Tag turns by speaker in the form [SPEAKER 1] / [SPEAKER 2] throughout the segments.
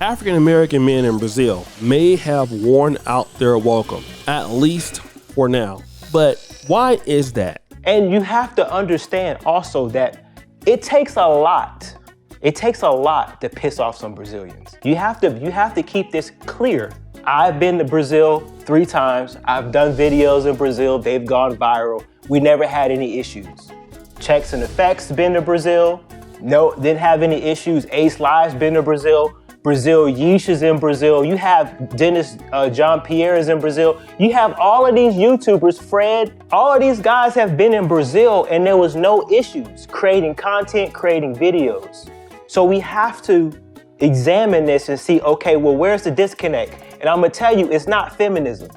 [SPEAKER 1] African-American men in Brazil may have worn out their welcome, at least for now. But why is that?
[SPEAKER 2] And you have to understand also that it takes a lot. It takes a lot to piss off some Brazilians. You have to keep this clear. I've been to Brazil 3 times. I've done videos in Brazil. They've gone viral. We never had any issues. Checks and Effects been to Brazil. No, didn't have any issues. Ace Live's been to Brazil. Brazil Yeesh is in Brazil. You have Dennis John Pierre is in Brazil. You have all of these YouTubers, Fred, all of these guys have been in Brazil and there was no issues creating content, creating videos. So we have to examine this and see, okay, well, where's the disconnect? And I'm gonna tell you, it's not feminism.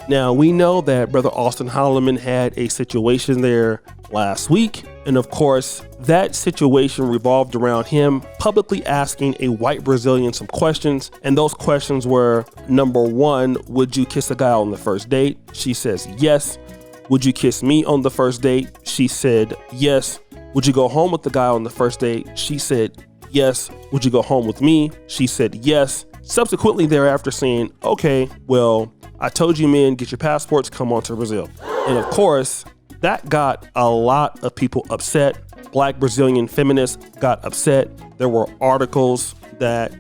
[SPEAKER 1] Now, we know that Brother Austin Holloman had a situation there last week. And of course, that situation revolved around him publicly asking a white Brazilian some questions. And those questions were, number 1, would you kiss a guy on the first date? She says, yes. Would you kiss me on the first date? She said, yes. Would you go home with the guy on the first date? She said, yes. Would you go home with me? She said, yes. Subsequently thereafter saying, okay, well, I told you men, get your passports, come on to Brazil. And of course, that got a lot of people upset. Black Brazilian feminists got upset. There were articles that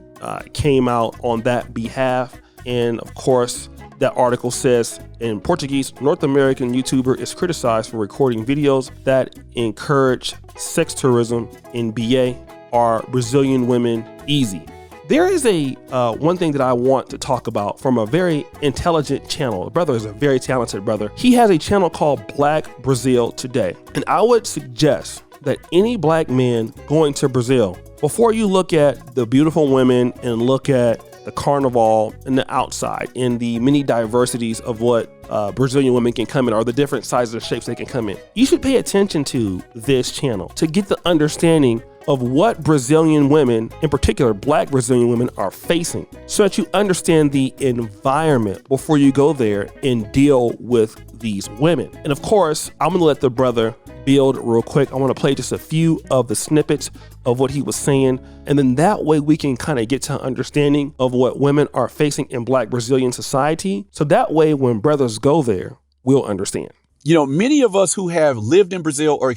[SPEAKER 1] came out on that behalf. And of course, that article says in Portuguese, North American YouTuber is criticized for recording videos that encourage sex tourism in BA. Are Brazilian women easy? There is a one thing that I want to talk about from a very intelligent channel. The brother is a very talented brother. He has a channel called Black Brazil Today. And I would suggest that any black man going to Brazil, before you look at the beautiful women and look at the carnival and the outside and the many diversities of what Brazilian women can come in, or the different sizes and shapes they can come in, you should pay attention to this channel to get the understanding of what Brazilian women, in particular black Brazilian women, are facing, so that you understand the environment before you go there and deal with these women. And of course, I'm gonna let the brother build real quick. I wanna play just a few of the snippets of what he was saying, and then that way we can kind of get to an understanding of what women are facing in black Brazilian society. So that way when brothers go there, we'll understand.
[SPEAKER 3] You know, many of us who have lived in Brazil or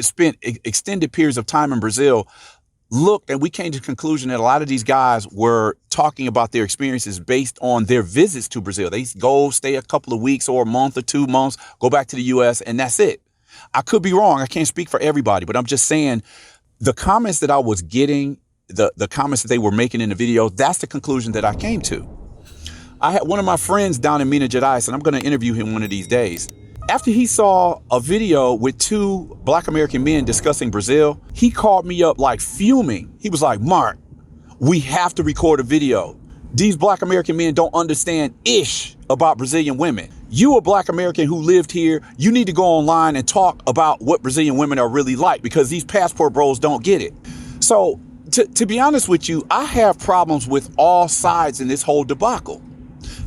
[SPEAKER 3] spent extended periods of time in Brazil looked and we came to the conclusion that a lot of these guys were talking about their experiences based on their visits to Brazil. They go stay a couple of weeks or a month or 2 months, go back to the U.S. and that's it. I could be wrong. I can't speak for everybody, but I'm just saying the comments that I was getting, the comments that they were making in the video, that's the conclusion that I came to. I had one of my friends down in Minas Gerais, and I'm going to interview him one of these days. After he saw a video with 2 black American men discussing Brazil, he called me up like fuming. He was like, Mark, we have to record a video. These black American men don't understand ish about Brazilian women. You a black American who lived here, you need to go online and talk about what Brazilian women are really like, because these passport bros don't get it. So to be honest with you, I have problems with all sides in this whole debacle.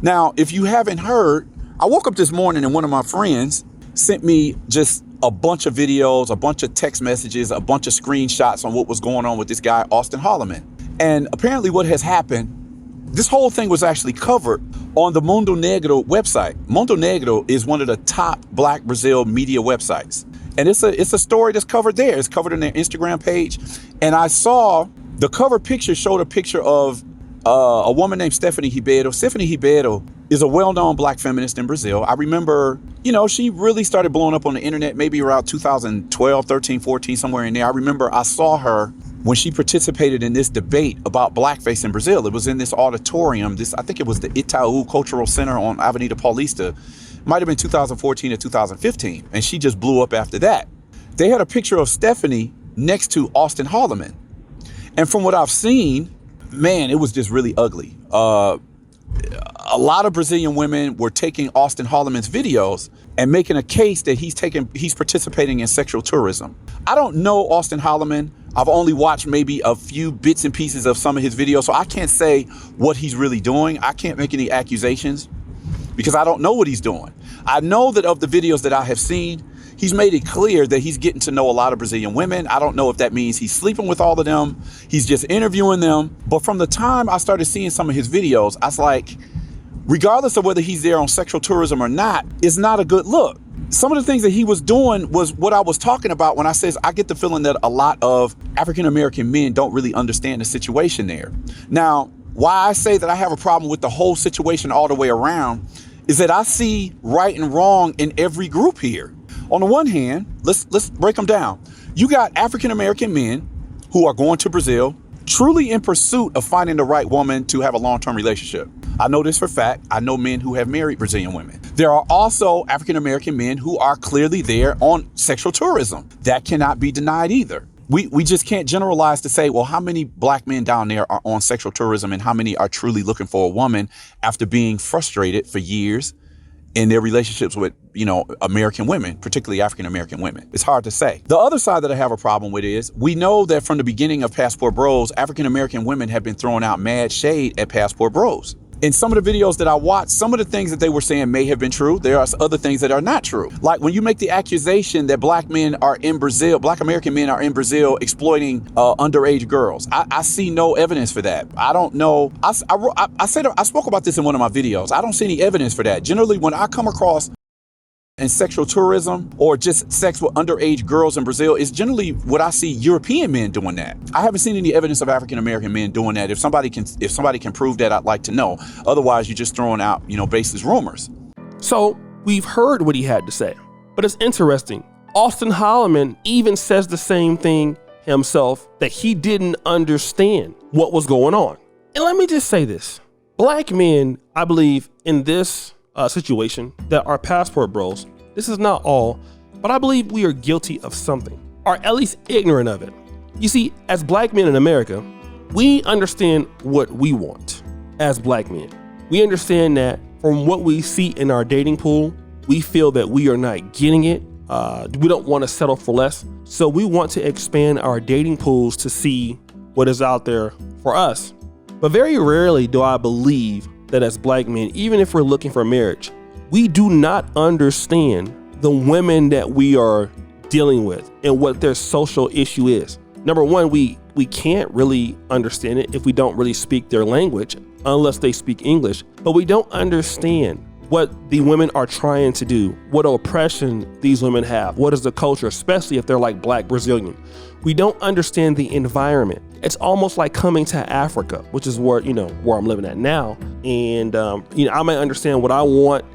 [SPEAKER 3] Now, if you haven't heard, I woke up this morning and one of my friends sent me just a bunch of videos, a bunch of text messages, a bunch of screenshots on what was going on with this guy, Austin Holloman. And apparently what has happened, this whole thing was actually covered on the Mundo Negro website. Mundo Negro is one of the top black Brazil media websites. And it's a story that's covered there. It's covered in their Instagram page. And I saw the cover picture showed a picture of a woman named Stephanie Ribeiro. Stephanie Ribeiro is a well-known black feminist in Brazil. I remember, you know, she really started blowing up on the internet maybe around 2012, 13, 14, somewhere in there. I remember I saw her when she participated in this debate about blackface in Brazil. It was in this auditorium, I think it was the Itaú Cultural Center on Avenida Paulista. Might have been 2014 or 2015. And she just blew up after that. They had a picture of Stephanie next to Austin Holloman. And from what I've seen, man, it was just really ugly. A lot of Brazilian women were taking Austin Holloman's videos and making a case that he's participating in sexual tourism. I don't know Austin Holloman. I've only watched maybe a few bits and pieces of some of his videos, so I can't say what he's really doing. I can't make any accusations because I don't know what he's doing. I know that of the videos that I have seen, He's made it clear that he's getting to know a lot of Brazilian women. I don't know if that means he's sleeping with all of them. He's just interviewing them. But from the time I started seeing some of his videos, I was like, regardless of whether he's there on sexual tourism or not, it's not a good look. Some of the things that he was doing was what I was talking about when I says I get the feeling that a lot of African-American men don't really understand the situation there. Now, why I say that I have a problem with the whole situation all the way around is that I see right and wrong in every group here. On the one hand, let's break them down. You got African-American men who are going to Brazil truly in pursuit of finding the right woman to have a long-term relationship. I know this for a fact. I know men who have married Brazilian women. There are also African-American men who are clearly there on sexual tourism. That cannot be denied either. We just can't generalize to say, well, how many black men down there are on sexual tourism and how many are truly looking for a woman after being frustrated for years in their relationships with, American women, particularly African-American women. It's hard to say. The other side that I have a problem with is we know that from the beginning of Passport Bros, African-American women have been throwing out mad shade at Passport Bros. In some of the videos that I watched, some of the things that they were saying may have been true. There are other things that are not true. Like when you make the accusation that black American men are in Brazil exploiting underage girls. I see no evidence for that. I don't know. I spoke about this in one of my videos. I don't see any evidence for that. Generally, when I come across and sexual tourism or just sex with underage girls in Brazil is generally what I see European men doing that. I haven't seen any evidence of African-American men doing that. If somebody can prove that, I'd like to know. Otherwise, you're just throwing out, baseless rumors.
[SPEAKER 1] So we've heard what he had to say, but it's interesting. Austin Holloman even says the same thing himself, that he didn't understand what was going on. And let me just say this. Black men, I believe in this situation that are Passport Bros, this is not all, but I believe we are guilty of something, or at least ignorant of it. You see, as black men in America, we understand what we want as black men. We understand that from what we see in our dating pool, we feel that we are not getting it. We don't want to settle for less. So we want to expand our dating pools to see what is out there for us. But very rarely do I believe that as black men, even if we're looking for marriage, we do not understand the women that we are dealing with and what their social issue is. Number one, we can't really understand it if we don't really speak their language, unless they speak English. But we don't understand what the women are trying to do, what oppression these women have, what is the culture, especially if they're like black Brazilian. We don't understand the environment. It's almost like coming to Africa, which is where I'm living at now. And I might understand what I want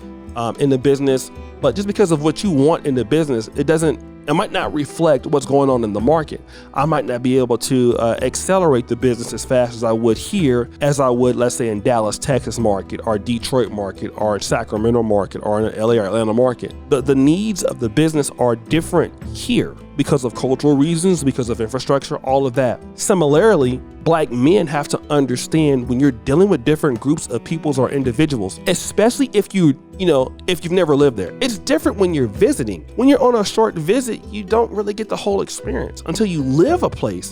[SPEAKER 1] in the business, but just because of what you want in the business, it might not reflect what's going on in the market. I might not be able to accelerate the business as fast as I would here, as I would, let's say, in Dallas, Texas market, or Detroit market, or Sacramento market, or in the LA or Atlanta market. The needs of the business are different here because of cultural reasons, because of infrastructure, all of that. Similarly, black men have to understand when you're dealing with different groups of peoples or individuals, especially if you've never lived there. It's different when you're visiting. When you're on a short visit, you don't really get the whole experience until you live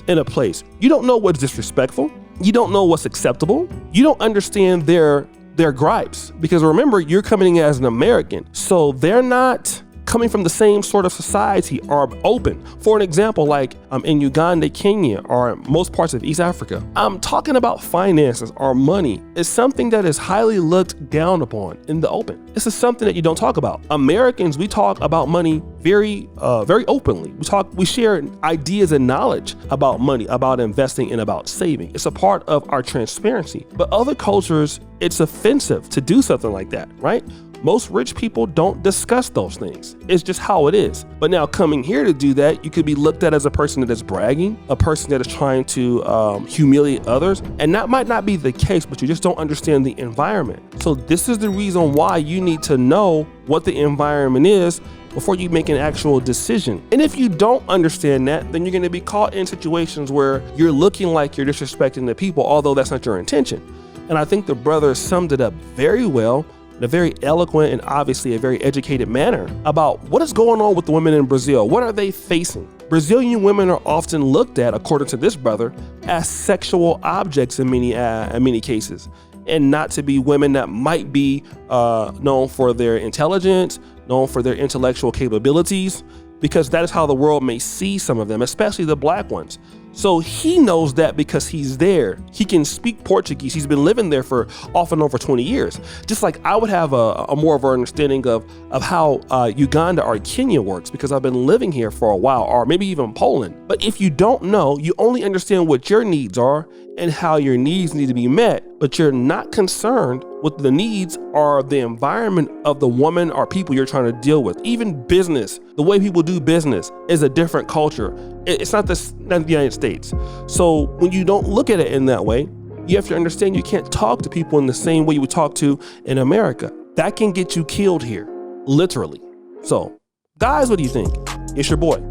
[SPEAKER 1] in a place. You don't know what's disrespectful. You don't know what's acceptable. You don't understand their gripes, because remember, you're coming in as an American, so they're not coming from the same sort of society or open. For an example, like in Uganda, Kenya, or most parts of East Africa, I'm talking about finances or money is something that is highly looked down upon in the open. This is something that you don't talk about. Americans, we talk about money very openly. We share ideas and knowledge about money, about investing, and about saving. It's a part of our transparency. But other cultures, it's offensive to do something like that, right? Most rich people don't discuss those things. It's just how it is. But now coming here to do that, you could be looked at as a person that is bragging, a person that is trying to humiliate others. And that might not be the case, but you just don't understand the environment. So this is the reason why you need to know what the environment is before you make an actual decision. And if you don't understand that, then you're gonna be caught in situations where you're looking like you're disrespecting the people, although that's not your intention. And I think the brother summed it up very well, in a very eloquent and obviously a very educated manner, about what is going on with the women in Brazil. What are they facing? Brazilian women are often looked at, according to this brother, as sexual objects in many cases, and not to be women that might be known for their intelligence, known for their intellectual capabilities. because that is how the world may see some of them, especially the black ones. So he knows that because he's there. He can speak Portuguese. He's been living there for off and over 20 years. Just like I would have a more of an understanding of how Uganda or Kenya works because I've been living here for a while, or maybe even Poland. But if you don't know, you only understand what your needs are and how your needs need to be met, but you're not concerned with the needs or the environment of the woman or people you're trying to deal with. Even business, the way people do business is a different culture. It's not the United States. So when you don't look at it in that way, you have to understand you can't talk to people in the same way you would talk to in America. That can get you killed here, literally. So guys, what do you think? It's your boy,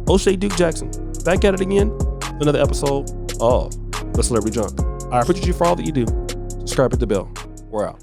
[SPEAKER 1] O'Shea Duke Jackson, back at it again. Another episode of The Celebrity Junk. I appreciate you for all that you do. Subscribe, hit the bell. We're out.